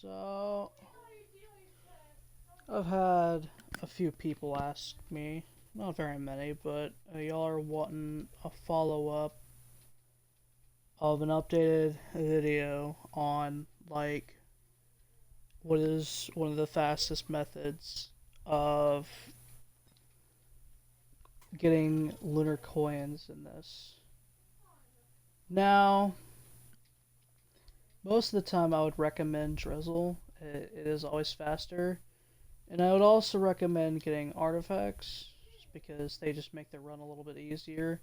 So, I've had a few people ask me, not very many, but y'all are wanting a follow-up of an updated video on, like, what is one of the fastest methods of getting lunar coins in this. Now, most of the time I would recommend Drizzle. It is always faster. And I would also recommend getting artifacts, just because they just make the run a little bit easier.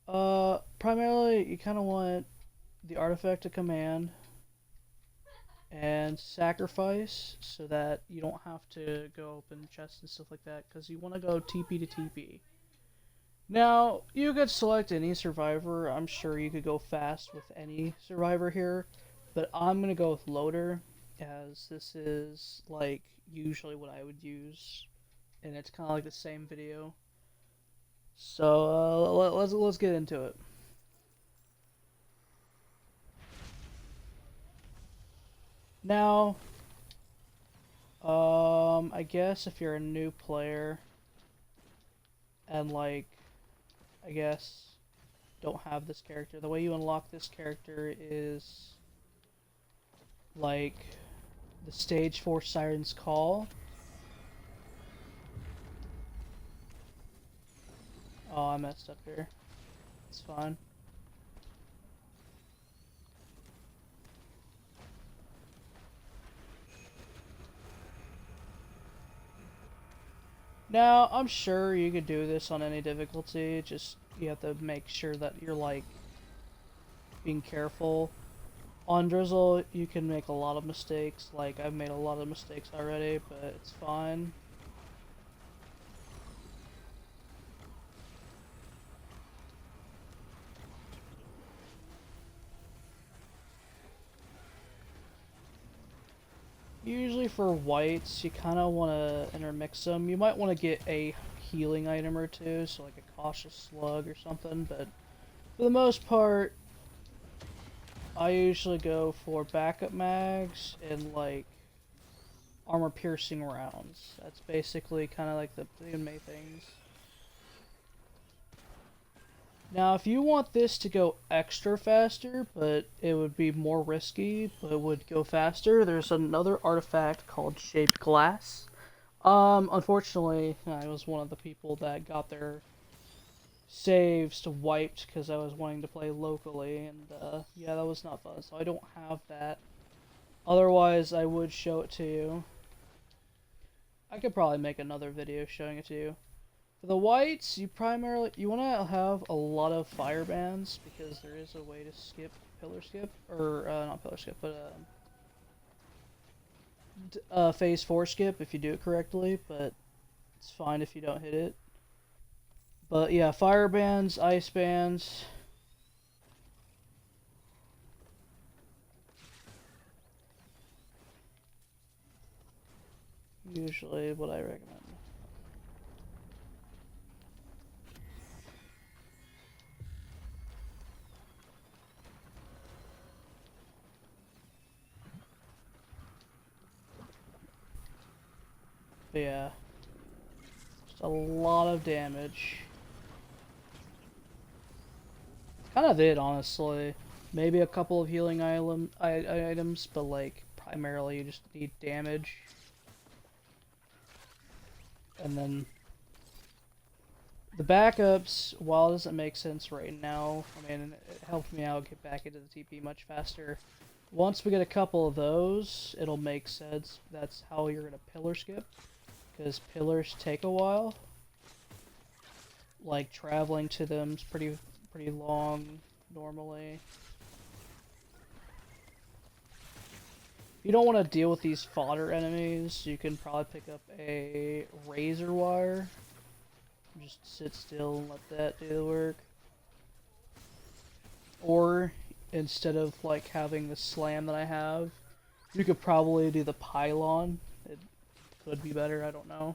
Primarily, you kind of want the artifact to command and sacrifice so that you don't have to go open chests and stuff like that, because you want to go TP to TP. Now, you could select any survivor. I'm sure you could go fast with any survivor here, but I'm going to go with Loader, as this is, like, usually what I would use, and it's kind of like the same video. So, let's get into it. Now, I guess if you're a new player, and, like, I guess don't have this character, the way you unlock this character is like the stage 4 Siren's Call. Oh, I messed up here. It's fine. Now, I'm sure you could do this on any difficulty, just you have to make sure that you're, like, being careful. On Drizzle, you can make a lot of mistakes, like, I've made a lot of mistakes already, but it's fine. Usually for whites, you kind of want to intermix them. You might want to get a healing item or two, so like a cautious slug or something, but for the most part, I usually go for backup mags and like armor piercing rounds. That's basically kind of like the main things. Now, if you want this to go extra faster, but it would be more risky, but it would go faster, there's another artifact called Shaped Glass. Unfortunately, I was one of the people that got their saves wiped because I was wanting to play locally, and yeah, that was not fun, so I don't have that. Otherwise, I would show it to you. I could probably make another video showing it to you. For the whites, you want to have a lot of fire bands, because there is a way to skip pillar skip, or not pillar skip, but phase 4 skip if you do it correctly, but it's fine if you don't hit it. But yeah, fire bands, ice bands. Usually what I recommend. But yeah, just a lot of damage. Kind of it, honestly. Maybe a couple of healing items, but like primarily you just need damage. And then the backups, while it doesn't make sense right now, I mean, it helped me out get back into the TP much faster. Once we get a couple of those, it'll make sense. That's how you're gonna pillar skip, because pillars take a while. Like traveling to them's pretty long normally. If you don't want to deal with these fodder enemies, you can probably pick up a razor wire. Just sit still and let that do the work. Or, instead of like having the slam that I have, you could probably do the pylon. It could be better, I don't know.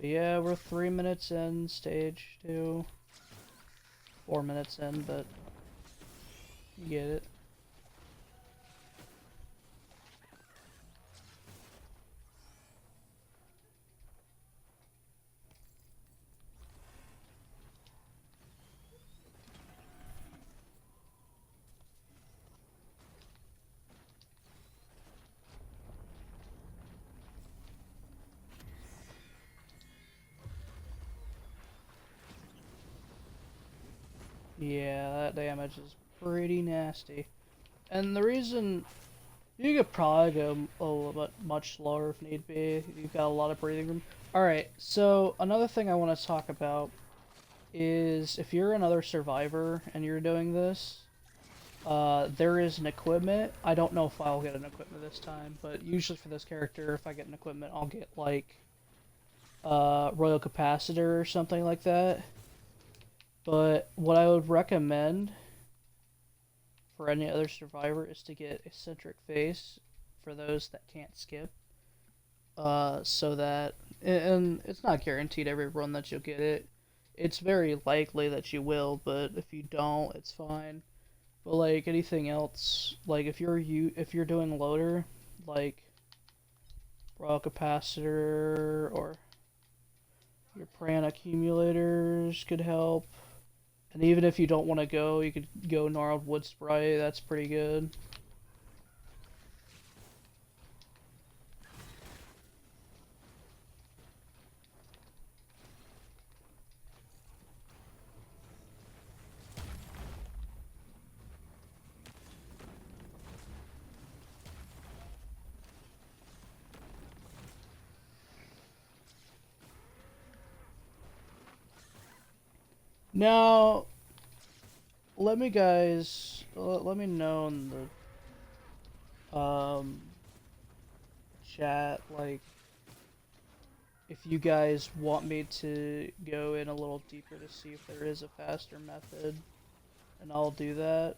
But yeah, we're 3 minutes in stage 2. 4 minutes in, but you get it. Yeah, that damage is pretty nasty. And the reason you could probably go a little bit much slower if need be. You've got a lot of breathing room. Alright, so another thing I want to talk about is if you're another survivor and you're doing this, there is an equipment. I don't know if I'll get an equipment this time, but usually for this character, if I get an equipment, I'll get like Royal Capacitor or something like that. But what I would recommend for any other survivor is to get Eccentric Face for those that can't skip. So that, and it's not guaranteed every run that you'll get it. It's very likely that you will, but if you don't, it's fine. But like anything else, like if you're doing loader, like raw capacitor or your pran accumulators could help. And even if you don't want to go, you could go gnarled wood spray. That's pretty good. Now, let me know in the chat, like, if you guys want me to go in a little deeper to see if there is a faster method, and I'll do that.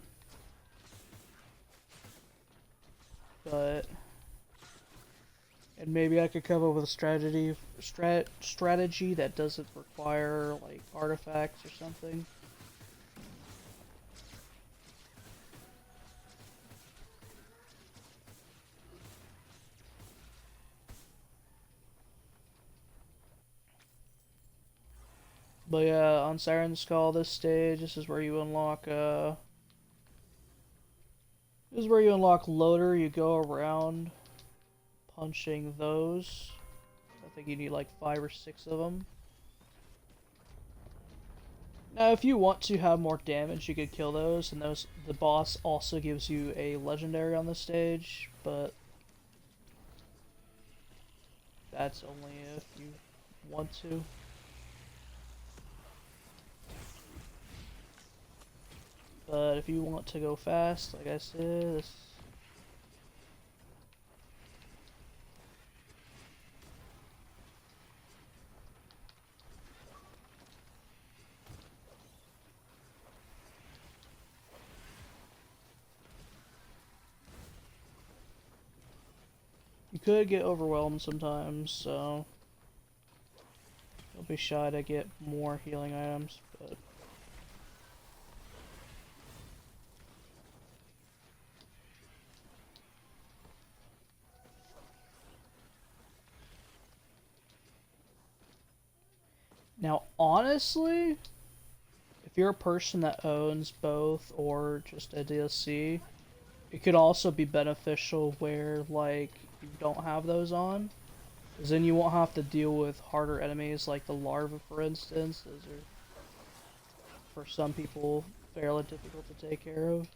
But, and maybe I could come up with a strategy that doesn't require like artifacts or something. But yeah, on Siren's Skull, this stage, this is where you unlock this is where you unlock loader. You go around punching those. I think you need like 5 or 6 of them. Now, if you want to have more damage, you could kill those, and the boss also gives you a legendary on the stage, but that's only if you want to. But if you want to go fast, like I said, you could get overwhelmed sometimes, so don't be shy to get more healing items, but now honestly, if you're a person that owns both or just a DLC, it could also be beneficial where like you don't have those on, because then you won't have to deal with harder enemies like the larvae, for instance. Those are, for some people, fairly difficult to take care of.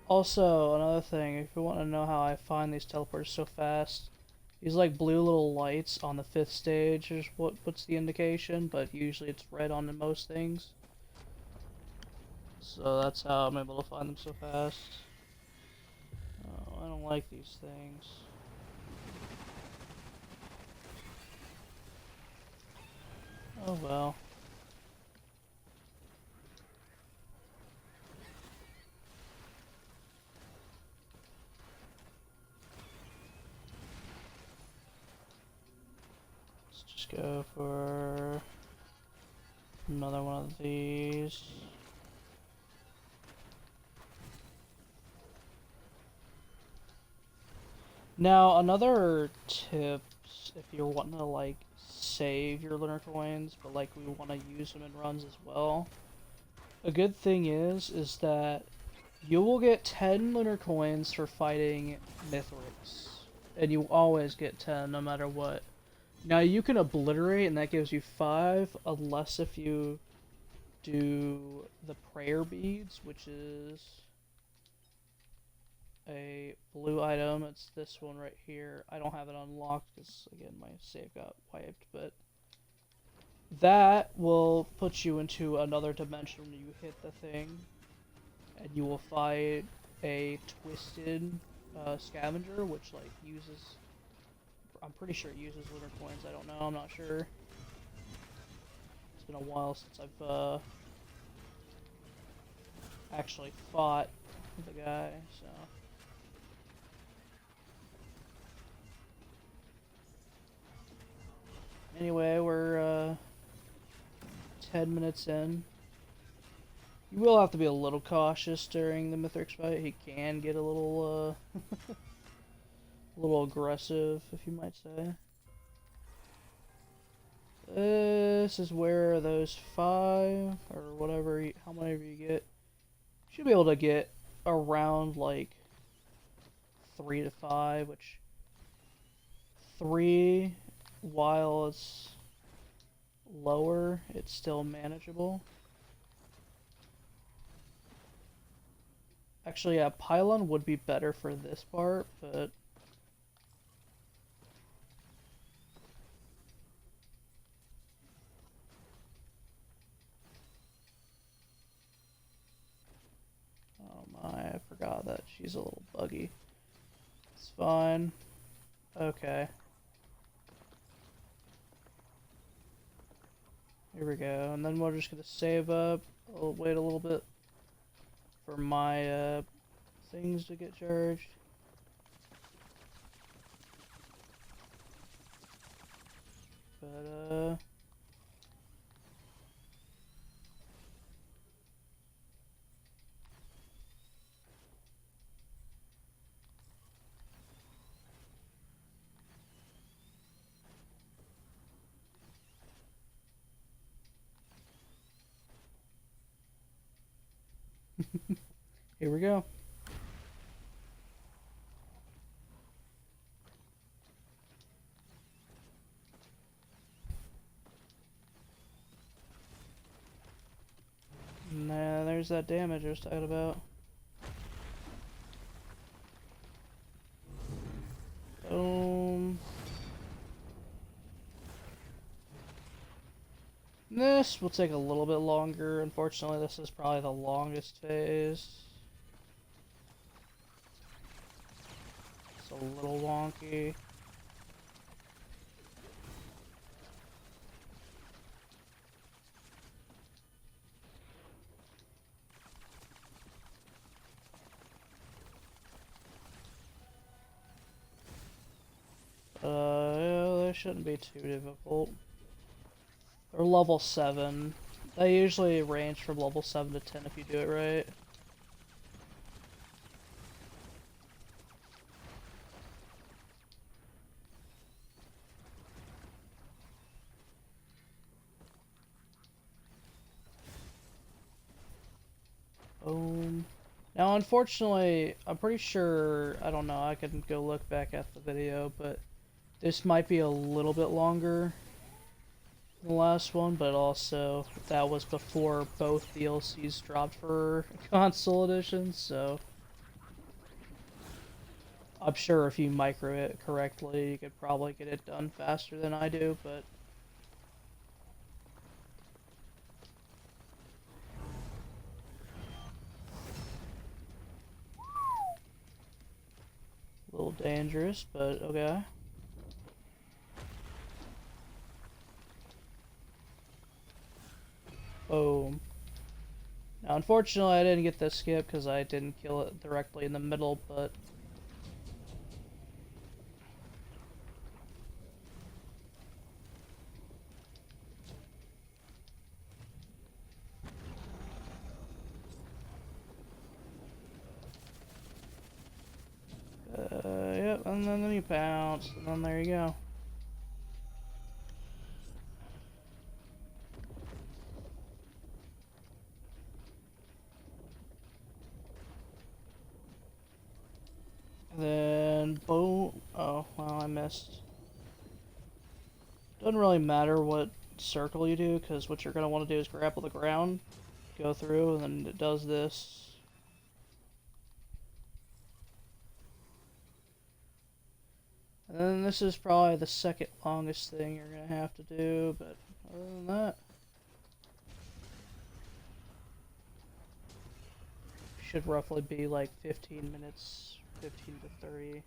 Also, another thing, if you want to know how I find these teleporters so fast, These like blue little lights on the 5th stage is what puts the indication, but usually it's red on most things. So that's how I'm able to find them so fast. Oh, I don't like these things. Oh well. Let's just go for another one of these. Now, another tips if you're wanting to like save your lunar coins, but like we want to use them in runs as well. A good thing is that you will get 10 lunar coins for fighting Mithrics, and you always get 10 no matter what. Now you can obliterate, and that gives you 5, unless if you do the prayer beads, which is a blue item. It's this one right here. I don't have it unlocked because, again, my save got wiped, but that will put you into another dimension when you hit the thing, and you will fight a twisted scavenger, which like uses. I'm pretty sure it uses lunar coins. I don't know. I'm not sure. It's been a while since I've actually fought the guy, so. Anyway, we're 10 minutes in. You will have to be a little cautious during the Mithrix fight. He can get a little a little aggressive, if you might say. This is where those 5 or whatever, how many you get, you should be able to get around like 3 to 5, which 3, while it's lower, it's still manageable. Actually, yeah, pylon would be better for this part, but oh my, I forgot that she's a little buggy. It's fine. Okay. Here we go, and then we're just gonna save up. I'll wait a little bit for my things to get charged. But here we go. Nah, there's that damage I was talking about. Boom. This will take a little bit longer. Unfortunately, this is probably the longest phase. It's a little wonky. Yeah, that shouldn't be too difficult. Or level 7. They usually range from level 7 to 10 if you do it right. Boom. Now, unfortunately, I'm pretty sure, I don't know, I can go look back at the video, but this might be a little bit longer than the last one, but also that was before both DLCs dropped for console editions, so I'm sure if you micro it correctly, you could probably get it done faster than I do, but a little dangerous, but okay. Boom. Now, unfortunately, I didn't get the skip because I didn't kill it directly in the middle, but yep, and then you bounce, and then there you go. Then, boom. Oh, well, I missed. Doesn't really matter what circle you do, because what you're going to want to do is grapple the ground, go through, and then it does this. And then this is probably the second longest thing you're going to have to do, but other than that, should roughly be like 15 minutes, 15 to 30.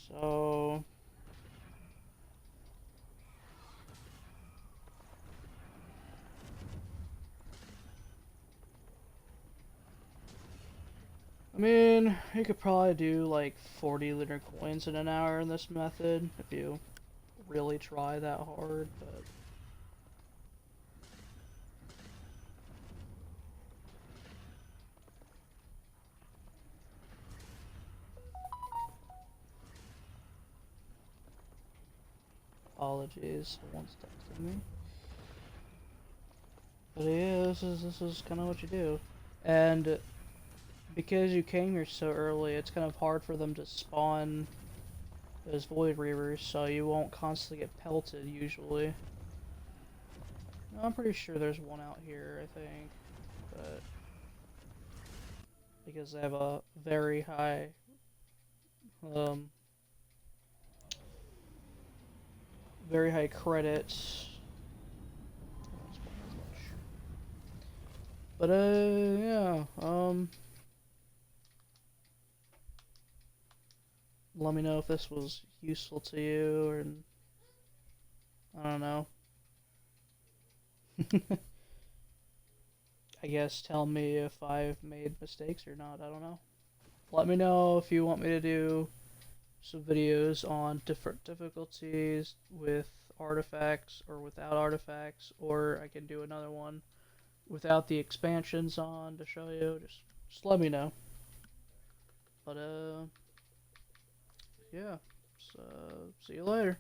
So, I mean, you could probably do like 40 lunar coins in an hour in this method if you really try that hard, but apologies, someone's texting me. But yeah, this is kind of what you do, and because you came here so early, it's kind of hard for them to spawn those Void Reavers, so you won't constantly get pelted usually. No, I'm pretty sure there's one out here, I think, but because they have a very high very high credits. But yeah, let me know if this was useful to you, or I don't know. I guess tell me if I've made mistakes or not, I don't know. Let me know if you want me to do some videos on different difficulties with artifacts or without artifacts, or I can do another one without the expansions on to show you. Just let me know. But yeah, so see you later.